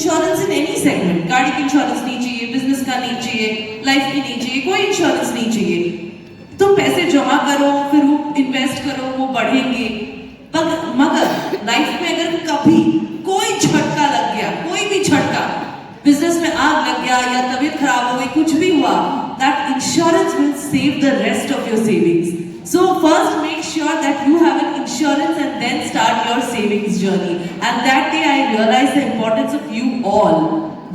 Insurance in any segment, गाड़ी की insurance नहीं चाहिए, बिजनेस का नहीं चाहिए, लाइफ की नहीं चाहिए, कोई इंश्योरेंस नहीं चाहिए। तो पैसे जमा करो, फिर वो इन्वेस्ट करो, वो बढ़ेंगे। मगर लाइफ में अगर कभी कोई झटका लग गया, कोई भी झटका, बिजनेस में आग लग गया या तबीयत खराब हो गई, कुछ भी हुआ, that insurance will save the rest of your savings. So first make sure that you have an insurance and then start your savings journey. And that day I realized the importance of you all.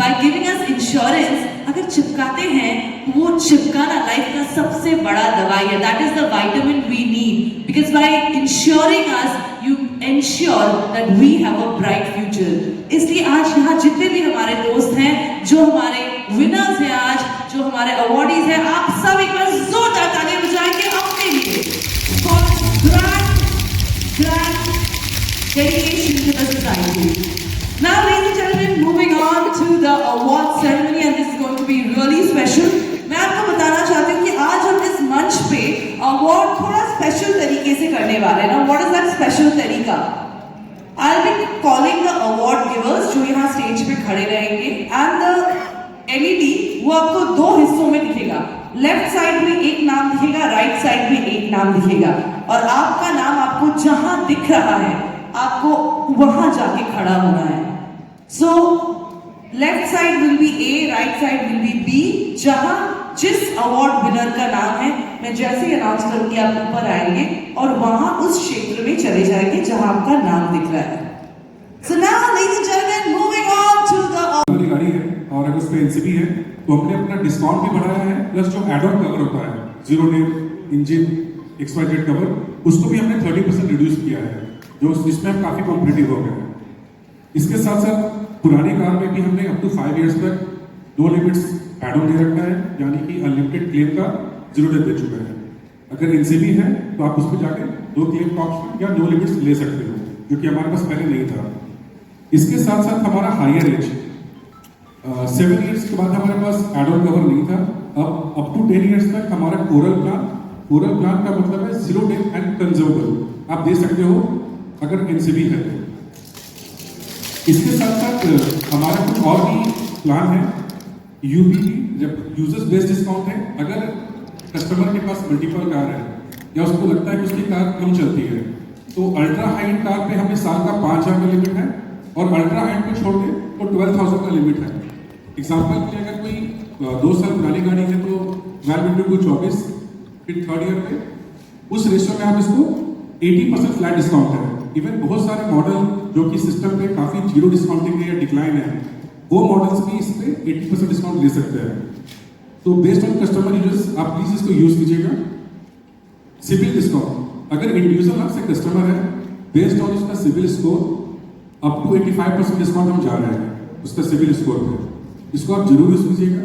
By giving us insurance, अगर चिपकाते हैं, वो चिपकाना life का सबसे बड़ा दवाई है. That is the vitamin we need. Because by insuring us, you ensure that we have a bright future. इसलिए आज यहाँ जितने भी हमारे दोस्त हैं, जो हमारे विनर्स हैं आज, जो हमारे अवार्डीज हैं, आप सब एक बार जोरदार तालियां बजाएंगे अपने लिए. For grand dedication to the society. Now, ladies and gentlemen, moving on to the award ceremony, and this is going to be really special. मैं आपको बताना चाहती हूँ कि आज हम इस मंच पे अवार्ड थोड़ा स्पेशल तरीके से करने वाले हैं ना. What is that special तरीका? I'll be calling the award givers जो यहाँ स्टेज पे खड़े रहेंगे, and the LED वो आपको दो हिस्सों में दिखेगा. लेफ्ट साइड में एक नाम दिखेगा, राइट साइड में एक नाम दिखेगा, और आपका नाम आपको जहां दिख रहा है आपको वहां जाके खड़ा होना है. So left side will be A, right side will be B. जहां जिस अवार्ड विनर का नाम है, मैं जैसे ही अनाउंस करूंगी आप ऊपर आएंगे और वहां उस क्षेत्र में चले जाएंगे जहां आपका नाम दिख रहा है. So now ladies and gentleman, moving on to the गाड़ी है और अगर उस पे एनसीबी है तो हमने अपना डिस्काउंट भी बढ़ाया है, प्लस जो एड ऑन कवर होता है, zero day engine XYZ cover, उसको भी हमने 30% रिड्यूस किया है, जो इसमें हम काफी कॉम्पिटिटिव हो गए हैं. इसके साथ साथ पुरानी कार में भी हमने अप टू 5 इयर्स तक नो लिमिट्स एड ऑन दे रखा है, यानी कि अनलिमिटेड क्लेम का जीरो डे दे चुका है. अगर एनसीबी है तो आप उस पर जाके 2 क्लेम का ऑप्शन या नो लिमिट्स ले सकते हो, जो कि हमारे पास पहले नहीं था. इसके साथ साथ हमारा हायर एज 7 इयर्स के बाद हमारे पास एड ऑन कवर नहीं था. अब अप टू 10 इयर्स तक हमारा कोरल प्लान का मतलब है जीरो डेथ एंड कंजर्वेबल, आप दे सकते हो अगर एनसीबी है तो. इसके साथ साथ हमारा कुछ और भी प्लान है, यूपीपी, जब यूजर्स बेस्ड डिस्काउंट है. अगर कस्टमर के पास मल्टीपल कार है या उसको लगता है कि उसकी कार कम चलती है, तो अल्ट्रा हाई एंड कार पे हमें साल का 5,000 का लिमिट है, और अल्ट्रा हाई एंड को छोड़ के तो 12,000 का लिमिट है. एग्जाम्पल के लिए अगर कोई 2 साल पुरानी गाड़ी है तो 12 इंटू 24, फिर थर्ड ईयर पे उस रेशियो में आप इसको 80% फ्लैट डिस्काउंट है. इवन बहुत सारे मॉडल जो कि सिस्टम पे काफी जीरो डिस्काउंटिंग है या डिक्लाइन है, वो मॉडल्स भी इस पे 80% डिस्काउंट ले सकते हैं. तो बेस्ड ऑन कस्टमर यूजर्स आप प्लीज इसको यूज कीजिएगा. सिविल डिस्काउंट, अगर इंडिविजुअल आपसे कस्टमर है, बेस्ड ऑन उसका civil score up to 85% discount हम जा रहे हैं उसका सिविल स्कोर पे. इसको आप जरूर यूज कीजिएगा.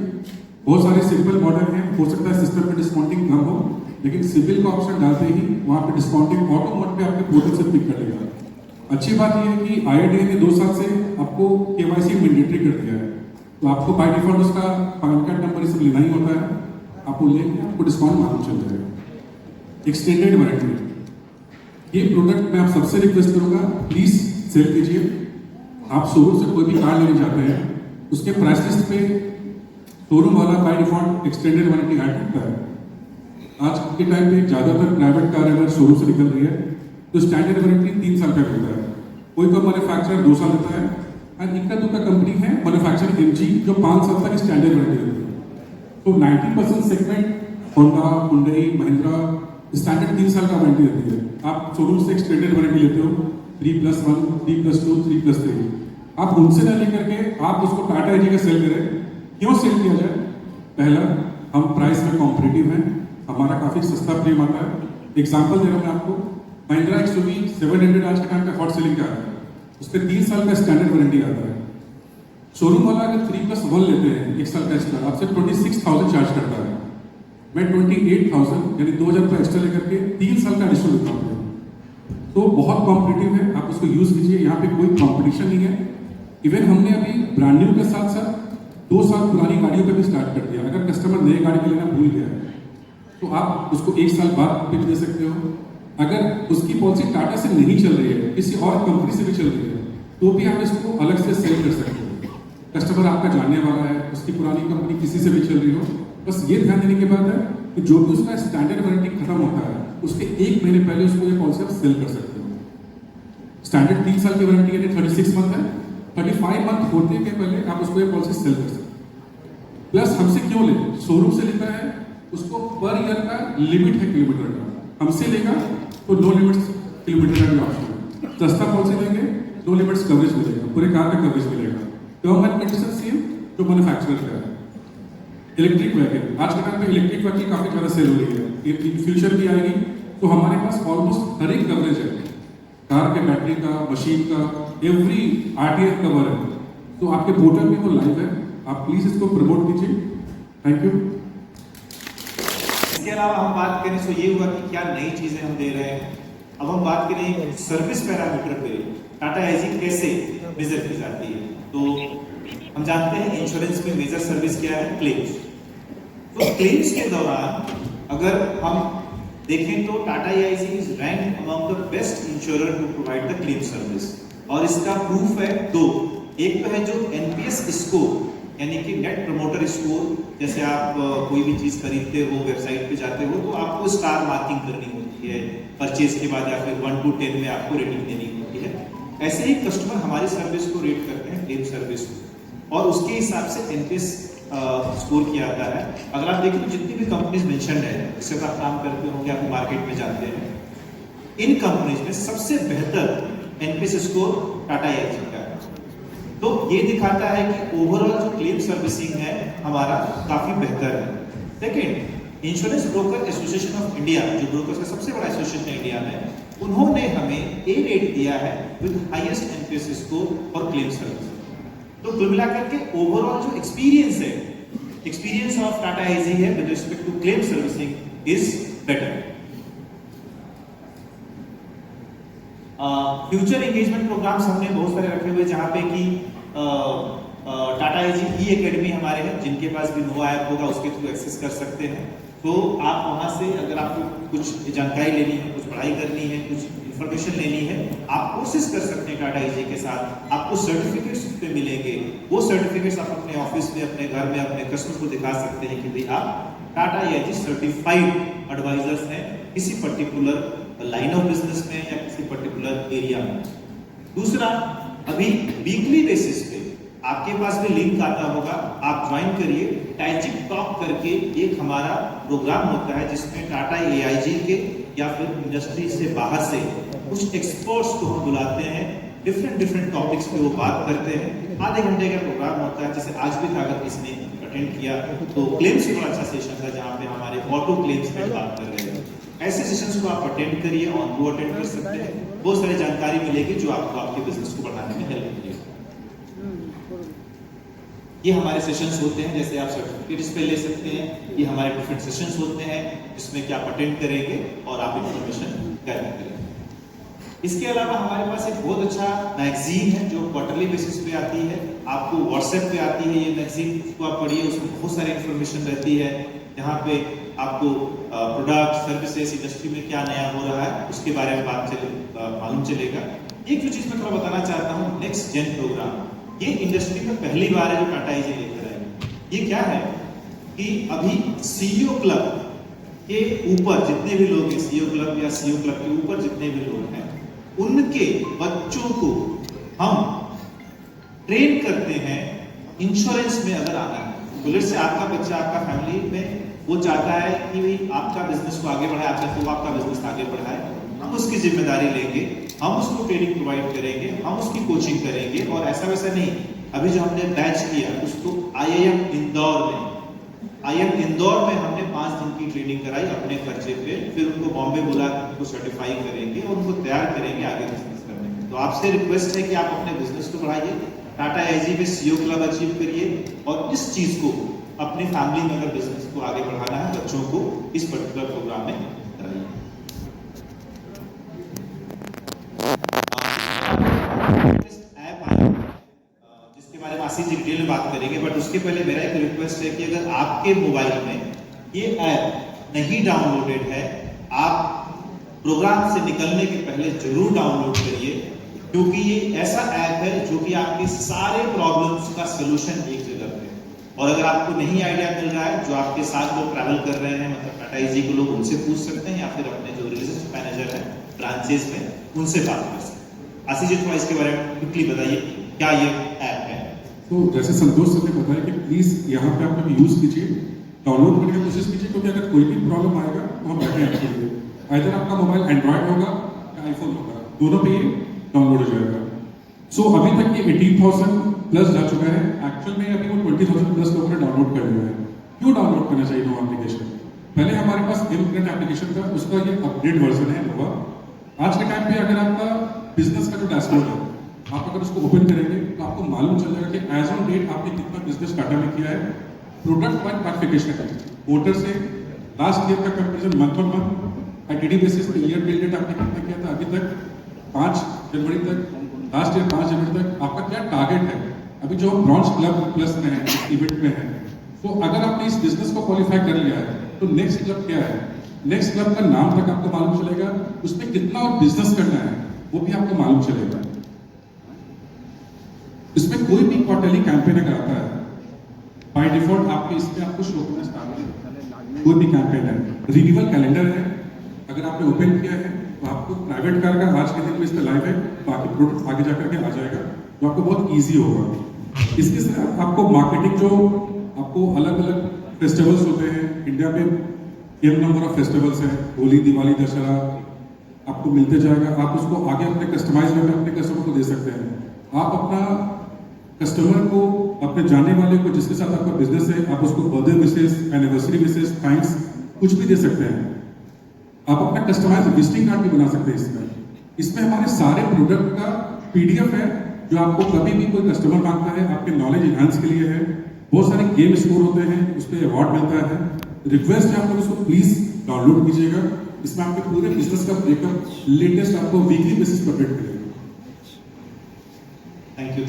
बहुत सारे सिंपल मॉडल हैं, हो सकता है सिस्टम पे डिस्काउंटिंग कम हो, लेकिन सिविल का ऑप्शन डालते ही वहां पे डिस्काउंटिंग ऑटो मोड पे आपके पोर्टल से पिक कर लेगा. अच्छी बात यह है कि IRDAI ने 2 साल से आपको KYC मैंडेटरी कर दिया है, तो आपको बाय डिफॉल्ट उसका पैन कार्ड नंबर इसमें लेना ही होता है. आपको लेके आपको डिस्काउंट मालूम चल जाएगा. एक्सटेंडेड वारंटी, ये प्रोडक्ट मैं आप सबसे रिक्वेस्ट करूंगा, प्लीज सेल कीजिए. आप शोरूम से कोई भी कार लेने जाते हैं, उसके प्राइस लिस्ट पे शोरूम वाला by default extended warranty add करता है. आज के टाइम पे ज्यादातर प्राइवेट कार अगर शोरूम से निकल रही है तो स्टैंडर्ड वारंटी 3 साल का मिलता है. कोई मैन्युफैक्चरर 2 साल देता है, और इनका दूसरा कंपनी है मैन्युफैक्चरिंग MG जो 5 साल तक स्टैंडर्ड वारंटी देती है. तो 90% segment Honda, Hyundai, Mahindra standard 3 साल का वारंटी देती है. आप शोरूम से एक्सटेंडेड वारंटी लेते हो 3+1, 3+2, 3+3. आप उनसे ना लेकर के आप उसको टाटा एजी का सेल करें. क्यों सेल किया जाए? पहला, हम प्राइस में कॉम्पिटिटिव हैं, हमारा काफी सस्ता प्रीमियम आता है. एग्जांपल दे रहा हूं मैं आपको, महिंद्रा XUV 700 आज के टाइम पे हॉट सेलिंग का है, उस पर 3 साल का स्टैंडर्ड वारंटी आता है. शोरूम वाला अगर 3+1 लेते हैं 1 साल का एक्स्ट्रा, आपसे 26,000 चार्ज करता है. मैं 28,000 यानी 2,000 रुपये एक्स्ट्रा लेकर के 3 साल का एडिशनल देता हूँ. तो बहुत कॉम्पिटिटिव है, आप उसको यूज कीजिए. यहाँ पे कोई कॉम्पिटिशन नहीं है. इवन हमने अभी ब्रांड न्यू के साथ साथ 2 साल पुरानी गाड़ियों पे भी स्टार्ट कर दिया. अगर कस्टमर नई गाड़ी के लेना भूल गया है तो आप उसको 1 साल बाद पे दे सकते हो. अगर उसकी पॉलिसी टाटा से नहीं चल रही है, किसी और कंपनी से भी चल रही है, तो भी आप इसको अलग से सेल कर सकते हो. कस्टमर आपका जानने वाला है, उसकी पुरानी कंपनी किसी से भी चल रही हो, बस ये ध्यान देने की बात है कि जो भी उसका स्टैंडर्ड वारंटी खत्म होता है उसके 1 महीने पहले उसको ये पॉलिसी आप सेल कर सकते हो। स्टैंडर्ड 3 साल की वारंटी यानी 36 मंथ है, 35 मंथ होते के पहले आप उसको ये पॉलिसी सेल कर सकते हो। प्लस हमसे क्यों ले, शोरूम से लेता है उसको पर ईयर का लिमिट है किलोमीटर का, हमसे लेगा तो नो लिमिट्स किलोमीटर का भी ऑप्शन है। सस्ता पॉलिसी लेंगे नो लिमिट्स कवरेज मिलेगा, पूरे कार का कवरेज मिलेगा। टर्म एंड कंडीशन सेम जो मैन्युफैक्चरर का है। इलेक्ट्रिक व्हीकल, आज के टाइम पे इलेक्ट्रिक व्हीकल काफी ज्यादा सेल हो रही है, ये इन फ्यूचर भी आएगी, तो हमारे पास ऑलमोस्ट हर एक कवरेज है, कार के बैटरी का, मशीन का, एवरी आरटीएफ कवर है। तो आपके पोर्टल में वो लाइव है, आप प्लीज इसको प्रमोट कीजिए। Thank you. इसके अलावा हम बात करें तो ये हुआ कि क्या नई चीजें हम दे रहे हैं। अब हम बात करें सर्विस पैरामीटर पे, टाटा एजी कैसे मेजर की जाती है। तो हम जानते हैं इंश्योरेंस में मेजर सर्विस क्या है, क्लेम्स। तो क्लेम्स के दौरान अगर हम देखें तो Tata AIG is rank among the best insurer to provide the claim service. और इसका प्रूफ है दो, एक तो है जो एनपीएस स्कोर यानी कि नेट प्रमोटर स्कोर, जैसे आप कोई भी चीज खरीदते हो, वेबसाइट पे जाते हो तो आपको स्टार मार्किंग करनी होती है परचेज के बाद, या फिर 1 to 10 में आपको रेटिंग देनी होती है। ऐसे ही कस्टमर हमारी सर्विस को रेट करते हैं, क्लेम सर्विस को, और उसके हिसाब से एनपीएस स्कोर किया जाता है। अगर आप देखें तो जितनी भी कंपनीज मेंशन है जिससे आप काम करते होंगे, आप मार्केट में जाते हैं, इन कंपनीज में सबसे बेहतर एनपीएस स्कोर टाटा एजी का है। तो ये दिखाता है कि ओवरऑल जो क्लेम सर्विसिंग है हमारा काफी बेहतर है। Second, insurance broker association of India, जो ब्रोकर्स का सबसे बड़ा एसोसिएशन है इंडिया में, उन्होंने हमें ए रेट दिया है विद हाईएस्ट एनपीएस स्कोर और क्लेम सर्विस। तो कुल मिलाकर के ओवरऑल जो एक्सपीरियंस है, एक्सपीरियंस ऑफ टाटा एजी है with respect to claim servicing is better. Future engagement programs हमने बहुत सारे रखे हुए, जहां पे कि टाटा एजी ई एकेडमी हमारे हैं, जिनके पास भी नोवा ऐप होगा उसके थ्रू एक्सेस कर सकते हैं। तो आप वहां से अगर आपको कुछ जानकारी लेनी है, कुछ पढ़ाई करनी है, कुछ इंफॉर्मेशन लेनी है, आप कोर्सेज कर सकते हैं टाटा एजी के साथ। आपको सर्टिफिकेट्स पे मिलेंगे, वो सर्टिफिकेट्स आप अपने ऑफिस में, अपने घर में, अपने कस्टमर को दिखा सकते हैं कि भाई आप टाटा एजी सर्टिफाइड एडवाइजर्स हैं किसी पर्टिकुलर लाइन ऑफ बिजनेस में या किसी पर्टिकुलर एरिया में। दूसरा, अभी वीकली बेसिस पे आपके पास भी लिंक आता होगा, आप ज्वाइन करिए। टैजिक टॉक करके एक हमारा प्रोग्राम होता है जिसमें टाटा एआईजी के या फिर इंडस्ट्री से बाहर से कुछ एक्सपर्ट्स को हम बुलाते हैं, डिफरेंट टॉपिक्स पे वो बात करते हैं। आधे घंटे का प्रोग्राम होता है, जैसे आज भी था, अगर किसने अटेंड किया तो क्लेम्स बड़ा अच्छा सेशन था, जहाँ पे हमारे ऑटो क्लेम्स पे बात कर रहे हैं। ऐसे सेशंस को आप अटेंड करिए, ऑन को अटेंड कर सकते हैं, बहुत सारी जानकारी मिलेगी जो आपको आपके बिजनेस को बढ़ाने में हेल्प करेगी। ये हमारे सेशंस होते हैं, जैसे आप सर्टिफिकेट्स पे ले सकते हैं, ये हमारे डिफरेंट सेशंस होते हैं जिसमें कि आप अटेंड करेंगे और आप इन्फॉर्मेशन गैदर करेंगे। इसके अलावा हमारे पास एक बहुत अच्छा मैगजीन है जो क्वार्टरली बेसिस पे आती है, आपको व्हाट्सएप पे आती है ये मैगजीन, उसको आप पढ़िए, उसमें बहुत सारी इन्फॉर्मेशन रहती है, जहाँ पे आपको प्रोडक्ट, सर्विसेज, इंडस्ट्री में क्या नया हो रहा है उसके बारे में मालूम चलेगा। एक जो चीज मैं थोड़ा बताना चाहता हूँ, नेक्स्ट जेन प्रोग्राम, ये इंडस्ट्री में पहली बार है जो टाटा एजी लेकर आएगी। ये क्या है कि अभी सीईओ क्लब के ऊपर जितने भी लोग हैं, सीईओ क्लब या सीईओ क्लब के ऊपर जितने भी लोग हैं, उनके बच्चों को हम ट्रेन करते हैं इंश्योरेंस में अगर आना है। तो से आपका बच्चा आपका फैमिली में वो चाहता है कि भाई आपका बिजनेस को आगे बढ़ाए, आपका बिजनेस आगे बढ़ाए, हम उसकी जिम्मेदारी लेंगे, हम उसको ट्रेनिंग प्रोवाइड करेंगे, हम उसकी कोचिंग करेंगे। और ऐसा वैसा नहीं, अभी जो हमने बैच किया उसको आईआईएम इंदौर में हमने 5 दिन की ट्रेनिंग कराई अपने खर्चे पे, फिर उनको बॉम्बे बुला के उनको सर्टिफाई करेंगे और उनको तैयार करेंगे आगे बिजनेस करने में। तो आपसे रिक्वेस्ट है कि आप अपने बिजनेस को बढ़ाइए, टाटा एजी में सीईओ क्लब अचीव करिए, और इस चीज को अपनी फैमिली में अगर बिजनेस को आगे बढ़ाना है, बच्चों को इस पर्टिकुलर प्रोग्राम में कराइए। ऐप आया जिसके बारे में आशीष जी डिटेल में बात करेंगे, बट उसके पहले मेरा एक रिक्वेस्ट है कि अगर आपके मोबाइल में ये ऐप नहीं डाउनलोडेड है, आप प्रोग्राम से निकलने के पहले जरूर डाउनलोड करिए। क्योंकि ये ऐसा ऐप है जो कि आपके सारे प्रॉब्लम्स का सोल्यूशन एक जगह पे है। और अगर आपको नहीं आइडिया मिल रहा है, जो आपके साथ लोग ट्रैवल कर रहे हैं, मतलब टाटा एजी के लोग, उनसे पूछ सकते हैं, या फिर अपने जो रिलेशनशिप मैनेजर है ब्रांचेस में उनसे बात कर सकते हैं। आशीष जी थोड़ा इसके बारे में क्विकली बताइए क्या ये ऐप है। तो जैसे संतोष सर ने बताया कि प्लीज यहाँ पे आप लोग यूज कीजिए, डाउनलोड करने की कोशिश कीजिए, क्योंकि अगर कोई भी प्रॉब्लम आएगा तो हम बैठे हैं आपके लिए। आइदर आपका मोबाइल एंड्रॉइड होगा या आईफोन होगा, दोनों पे ये डाउनलोड हो जाएगा। सो अभी तक ये 18,000 प्लस जा चुका है। एक्चुअल में अभी वो 20,000 प्लस लोगों ने डाउनलोड कर लिया है। क्यों डाउनलोड करना चाहिए नोवा एप्लीकेशन? पहले हमारे पास इनप्रिंट एप्लीकेशन था, उसका ये अपडेट वर्जन है नोवा। आज के टाइम पे अगर आपका बिजनेस का जो डैशबोर्ड है, आप अगर उसको ओपन करेंगे तो आपको मालूम चल जाएगा कि एज ऑन डेट आपने कितना बिजनेस टाटा में किया है। प्रोडक्ट वाइज क्लासिफिकेशन है, क्वार्टर से लास्ट ईयर का comparison, month on month, ATD basis पे ईयर टिल डेट आपने कितना किया था अभी तक, 5 जनवरी तक, लास्ट ईयर 5 जनवरी तक आपका क्या टारगेट है। अभी जो हम ब्रॉन्ज क्लब प्लस में है, इस इवेंट में है, तो अगर आपने इस बिजनेस को क्वालिफाई कर लिया है तो नेक्स्ट क्लब क्या है, नेक्स्ट क्लब का नाम तक आपको मालूम चलेगा, उसमें कितना और बिजनेस करना है वो भी आपको मालूम चलेगा। इसमें कोई भी क्वार्टरली कैंपेन अगर आता है, बाय डिफॉल्ट आपके इसमें आपको शो करना स्टार्ट हो, कोई भी कैंपेन है। रिन्यूअल कैलेंडर है, अगर आपने ओपन किया है तो आपको प्राइवेट कार का आज के दिन में इस पर लाइव है, बाकी प्रोडक्ट आगे जाकर के आ जाएगा, तो आपको बहुत ईजी होगा। इसके साथ आपको मार्केटिंग, जो आपको अलग अलग फेस्टिवल्स होते हैं इंडिया में, एम नंबर ऑफ फेस्टिवल्स हैं, होली, दिवाली, दशहरा, आपको मिलते जाएगा। आप उसको आगे अपने कस्टमाइज में अपने कस्टमर को दे सकते हैं। आप अपना कस्टमर को, अपने जाने वाले को, जिसके साथ आपका बिजनेस है, आप उसको बर्थडे विशेष, एनिवर्सरी विशेष, थैंक्स कुछ भी दे सकते हैं। आप अपना कस्टमाइज विजिटिंग कार्ड भी बना सकते हैं। इसमें हमारे सारे प्रोडक्ट का पीडीएफ है, जो आपको कभी भी कोई कस्टमर मांगता है, आपके नॉलेज इनहांस के लिए है। बहुत सारे गेम स्कोर होते हैं, उस पर अवार्ड मिलता है। रिक्वेस्ट है आप लोग इसको प्लीज डाउनलोड कीजिएगा। इसमें आपके पूरे बिजनेस का ब्रेकअप लेटेस्ट आपको वीकली बेसिस पर अपडेट मिलेगा। Thank you.